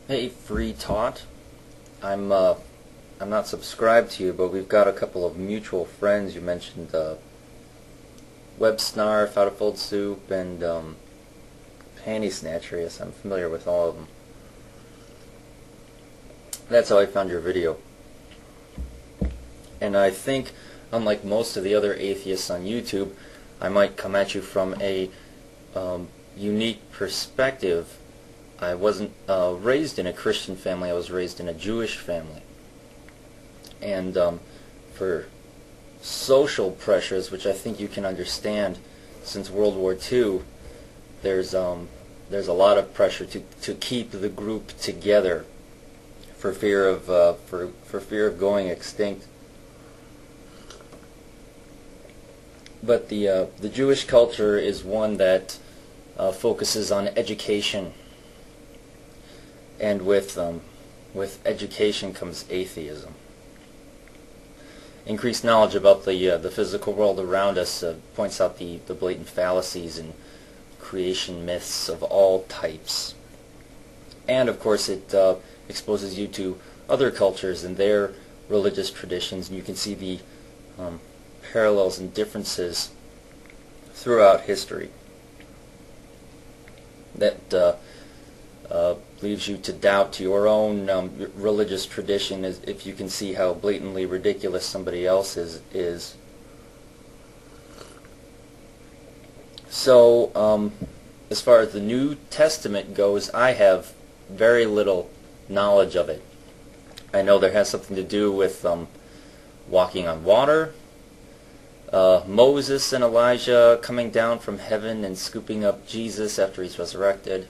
Hey, Free Taught. I'm not subscribed to you, but we've got a couple of mutual friends. You mentioned Web Snarf, Out of Fold Soup, and Panty Snatcher. Yes, I'm familiar with all of them. That's how I found your video. And I think, unlike most of the other atheists on YouTube, I might come at you from a unique perspective. I wasn't raised in a Christian family. I was raised in a Jewish family. And for social pressures, which I think you can understand since World War II, there's a lot of pressure to keep the group together for fear of for fear of going extinct. But the Jewish culture is one that focuses on education, and with education comes atheism. Increased knowledge about the physical world around us points out the blatant fallacies and creation myths of all types. And of course it exposes you to other cultures and their religious traditions, and you can see the parallels and differences throughout history that leaves you to doubt your own religious tradition if you can see how blatantly ridiculous somebody else's is. So, as far as the New Testament goes, I have very little knowledge of it. I know there has something to do with walking on water, Moses and Elijah coming down from heaven and scooping up Jesus after he's resurrected.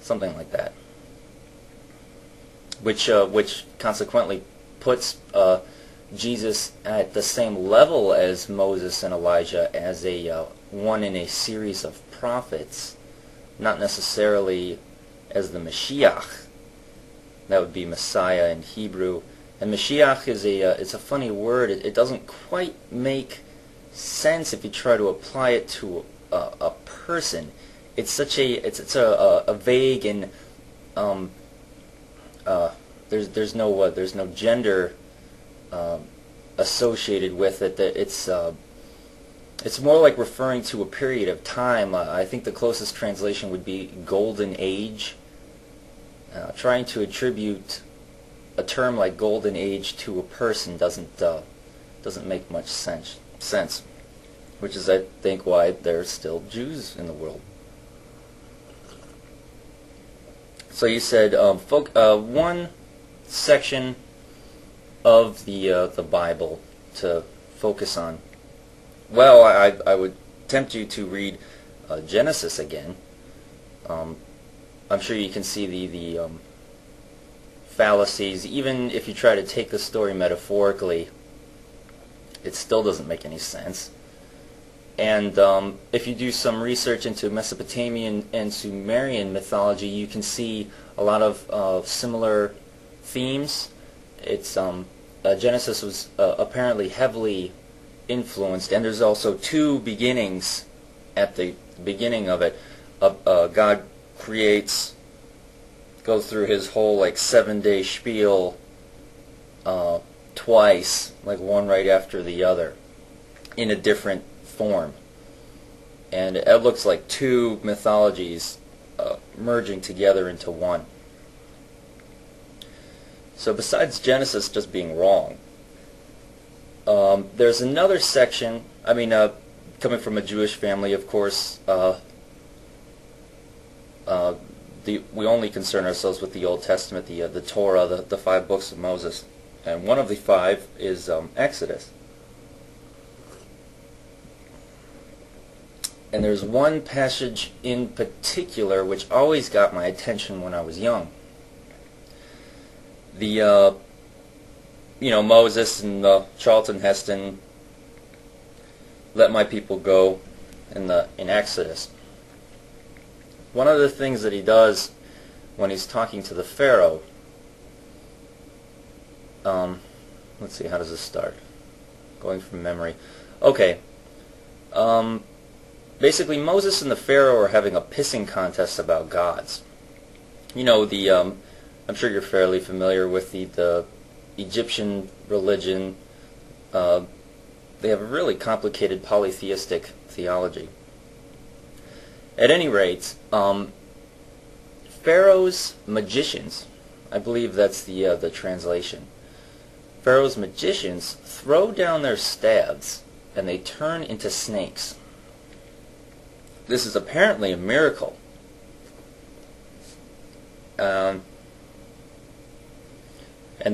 Something like that, which consequently puts Jesus at the same level as Moses and Elijah, as a one in a series of prophets, not necessarily as the Mashiach. That would be Messiah in Hebrew, and Mashiach is it's a funny word. It doesn't quite make sense if you try to apply it to a person. It's such a vague and there's no gender associated with it. That it's more like referring to a period of time. I think the closest translation would be golden age. Trying to attribute a term like golden age to a person doesn't make much sense, which is, I think, why there's still Jews in the world. So you said one section of the Bible to focus on. Well, I would tempt you to read Genesis again. I'm sure you can see the fallacies. Even if you try to take the story metaphorically, it still doesn't make any sense. And if you do some research into Mesopotamian and Sumerian mythology, you can see a lot of similar themes. It's Genesis was apparently heavily influenced, and there's also two beginnings at the beginning of it. God creates, goes through his whole 7-day spiel twice, like one right after the other, in a different form, and it looks like two mythologies merging together into one. So besides Genesis just being wrong, there's another section. I mean, coming from a Jewish family, of course, we only concern ourselves with the Old Testament, the Torah, the 5 books of Moses, and one of the 5 is Exodus. And there's one passage in particular which always got my attention when I was young. Moses and Charlton Heston, let my people go in Exodus. One of the things that he does when he's talking to the Pharaoh, let's see, how does this start? Going from memory. Okay. Basically, Moses and the Pharaoh are having a pissing contest about gods. You know, I'm sure you're fairly familiar with the Egyptian religion. They have a really complicated polytheistic theology. At any rate, Pharaoh's magicians, I believe that's the translation. Pharaoh's magicians throw down their staves and they turn into snakes. This is apparently a miracle. And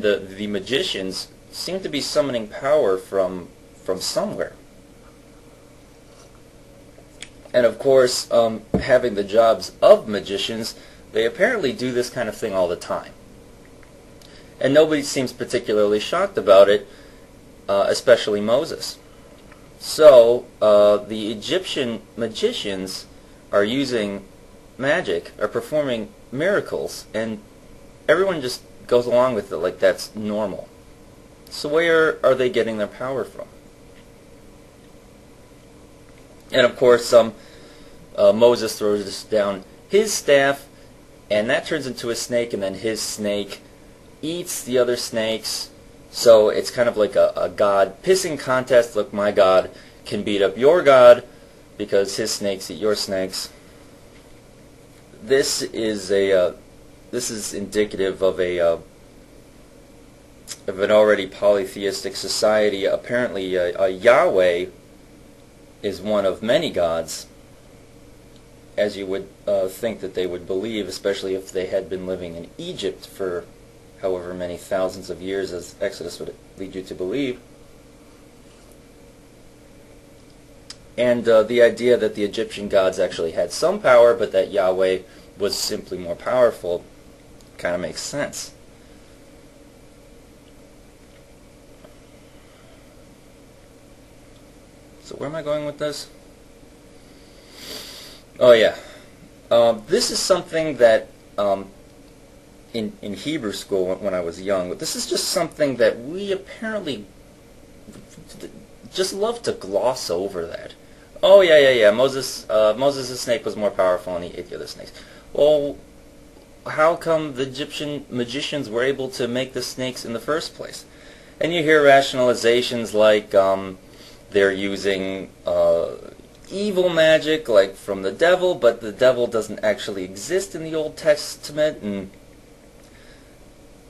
the magicians seem to be summoning power from somewhere. And of course, having the jobs of magicians, they apparently do this kind of thing all the time. And nobody seems particularly shocked about it, especially Moses. So, the Egyptian magicians are using magic, are performing miracles, and everyone just goes along with it like that's normal. So where are they getting their power from? And of course, Moses throws down his staff, and that turns into a snake, and then his snake eats the other snakes. So it's kind of like a god pissing contest. Look, my god can beat up your god because his snakes eat your snakes. This is indicative of an already polytheistic society. Apparently, Yahweh is one of many gods, as you would think that they would believe, especially if they had been living in Egypt for however many thousands of years, as Exodus would lead you to believe. And the idea that the Egyptian gods actually had some power, but that Yahweh was simply more powerful, kind of makes sense. So where am I going with this? Oh yeah. This is something that in Hebrew school when I was young, this is just something that we apparently just love to gloss over that. Oh yeah. Moses' snake was more powerful and he ate the other snakes. Well, how come the Egyptian magicians were able to make the snakes in the first place? And you hear rationalizations like they're using evil magic, like from the devil, but the devil doesn't actually exist in the Old Testament, and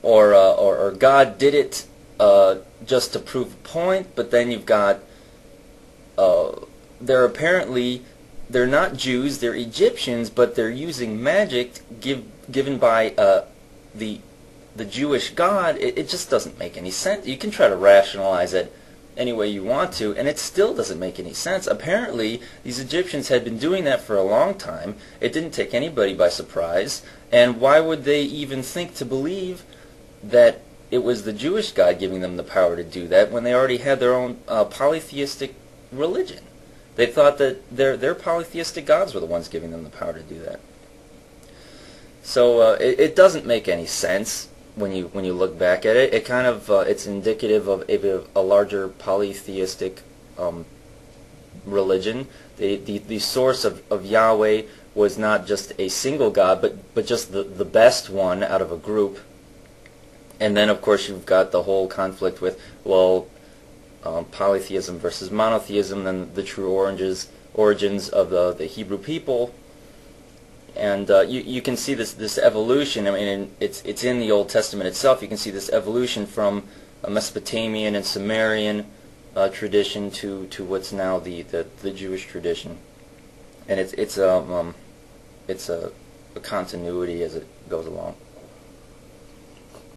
or God did it just to prove a point. But then you've got they're not Jews, they're Egyptians, but they're using magic given by the Jewish God. It just doesn't make any sense. You can try to rationalize it any way you want to, and it still doesn't make any sense. Apparently, these Egyptians had been doing that for a long time. It didn't take anybody by surprise, and why would they even think to believe that it was the Jewish God giving them the power to do that when they already had their own polytheistic religion? They thought that their polytheistic gods were the ones giving them the power to do that. So it doesn't make any sense when you look back at it. It kind of it's indicative of a larger polytheistic religion. The source of Yahweh was not just a single God, but just the best one out of a group. And then of course you've got the whole conflict with polytheism versus monotheism, then the true origins of the Hebrew people. And you can see this evolution. I mean, it's in the Old Testament itself. You can see this evolution from a Mesopotamian and Sumerian tradition to what's now the Jewish tradition, and it's a continuity as it goes along.